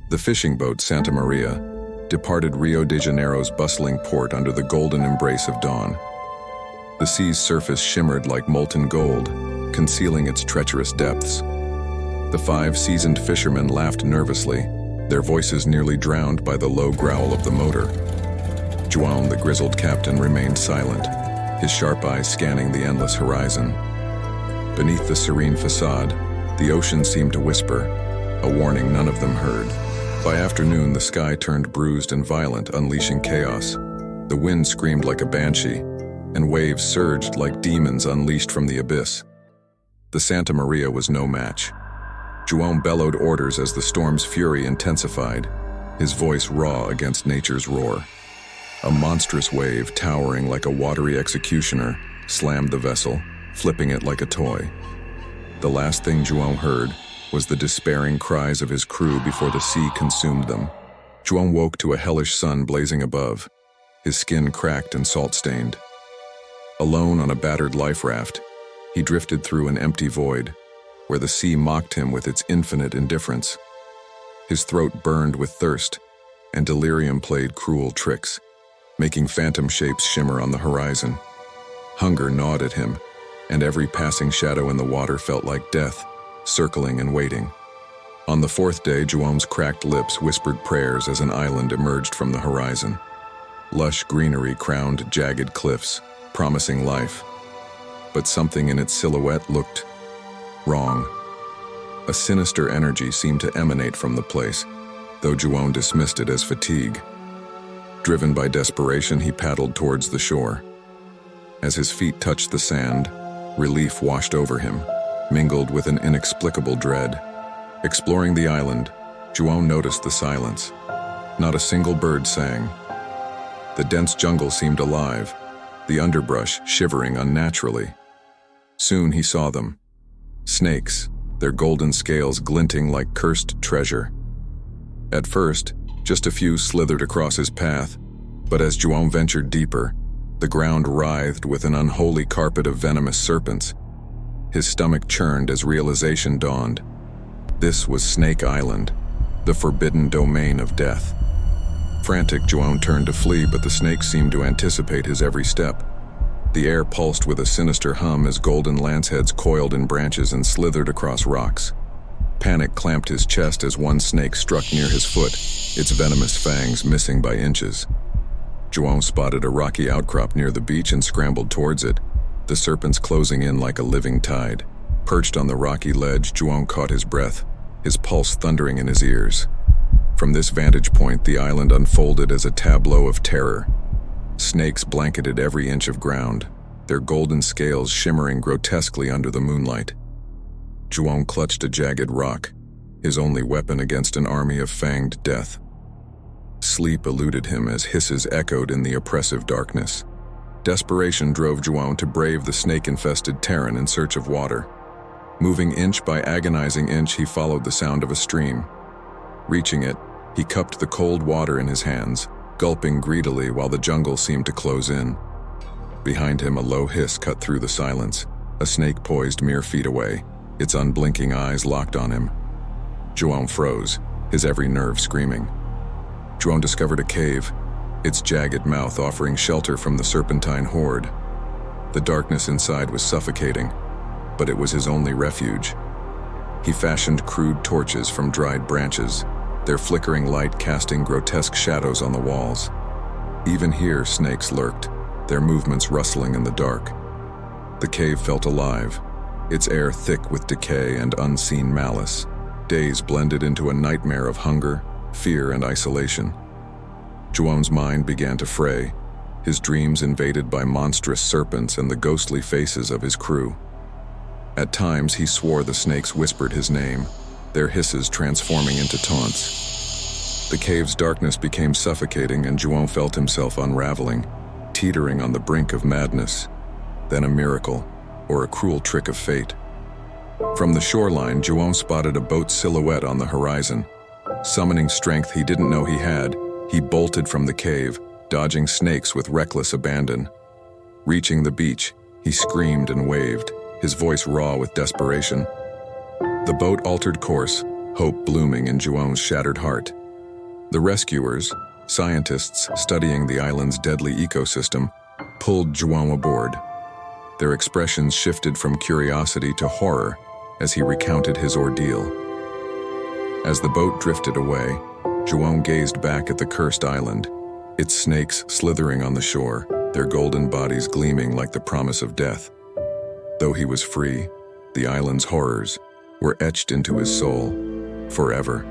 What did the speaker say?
The fishing boat Santa Maria departed Rio de Janeiro's bustling port under the golden embrace of dawn. The sea's surface shimmered like molten gold, concealing its treacherous depths. The 5 seasoned fishermen laughed nervously, their voices nearly drowned by the low growl of the motor. João, the grizzled captain, remained silent, his sharp eyes scanning the endless horizon. Beneath the serene facade, the ocean seemed to whisper, a warning none of them heard. By afternoon, the sky turned bruised and violent, unleashing chaos. The wind screamed like a banshee, and waves surged like demons unleashed from the abyss. The Santa Maria was no match. João bellowed orders as the storm's fury intensified, his voice raw against nature's roar. A monstrous wave, towering like a watery executioner, slammed the vessel, flipping it like a toy. The last thing João heard was the despairing cries of his crew before the sea consumed them. João woke to a hellish sun blazing above, his skin cracked and salt-stained. Alone on a battered life raft, he drifted through an empty void, where the sea mocked him with its infinite indifference. His throat burned with thirst, and delirium played cruel tricks, making phantom shapes shimmer on the horizon. Hunger gnawed at him, and every passing shadow in the water felt like death, circling and waiting. On the 4th day, João's cracked lips whispered prayers as an island emerged from the horizon. Lush greenery crowned jagged cliffs, promising life. But something in its silhouette looked wrong. A sinister energy seemed to emanate from the place, though João dismissed it as fatigue. Driven by desperation, he paddled towards the shore. As his feet touched the sand, relief washed over him, mingled with an inexplicable dread. Exploring the island, João noticed the silence. Not a single bird sang. The dense jungle seemed alive, the underbrush shivering unnaturally. Soon he saw them. Snakes, their golden scales glinting like cursed treasure. At first, just a few slithered across his path, but as João ventured deeper, the ground writhed with an unholy carpet of venomous serpents. His stomach churned as realization dawned. This was Snake Island, the forbidden domain of death. Frantic, João turned to flee, but the snakes seemed to anticipate his every step. The air pulsed with a sinister hum as golden lanceheads coiled in branches and slithered across rocks. Panic clamped his chest as one snake struck near his foot, its venomous fangs missing by inches. João spotted a rocky outcrop near the beach and scrambled towards it, the serpents closing in like a living tide. Perched on the rocky ledge, João caught his breath, his pulse thundering in his ears. From this vantage point, the island unfolded as a tableau of terror. Snakes blanketed every inch of ground, their golden scales shimmering grotesquely under the moonlight. João clutched a jagged rock, his only weapon against an army of fanged death. Sleep eluded him as hisses echoed in the oppressive darkness. Desperation drove João to brave the snake-infested terrain in search of water. Moving inch by agonizing inch, he followed the sound of a stream. Reaching it, he cupped the cold water in his hands, gulping greedily while the jungle seemed to close in. Behind him, a low hiss cut through the silence, a snake poised mere feet away, its unblinking eyes locked on him. João froze, his every nerve screaming. João discovered a cave, its jagged mouth offering shelter from the serpentine horde. The darkness inside was suffocating, but it was his only refuge. He fashioned crude torches from dried branches, their flickering light casting grotesque shadows on the walls. Even here, snakes lurked, their movements rustling in the dark. The cave felt alive, its air thick with decay and unseen malice. Days blended into a nightmare of hunger, fear, and isolation. João's mind began to fray, his dreams invaded by monstrous serpents and the ghostly faces of his crew. At times, he swore the snakes whispered his name, their hisses transforming into taunts. The cave's darkness became suffocating, and João felt himself unraveling, teetering on the brink of madness. Then a miracle, or a cruel trick of fate. From the shoreline, João spotted a boat's silhouette on the horizon. Summoning strength he didn't know he had, he bolted from the cave, dodging snakes with reckless abandon. Reaching the beach, he screamed and waved, his voice raw with desperation. The boat altered course, hope blooming in João's shattered heart. The rescuers, scientists studying the island's deadly ecosystem, pulled João aboard. Their expressions shifted from curiosity to horror as he recounted his ordeal. As the boat drifted away, João gazed back at the cursed island, its snakes slithering on the shore, their golden bodies gleaming like the promise of death. Though he was free, the island's horrors were etched into his soul forever.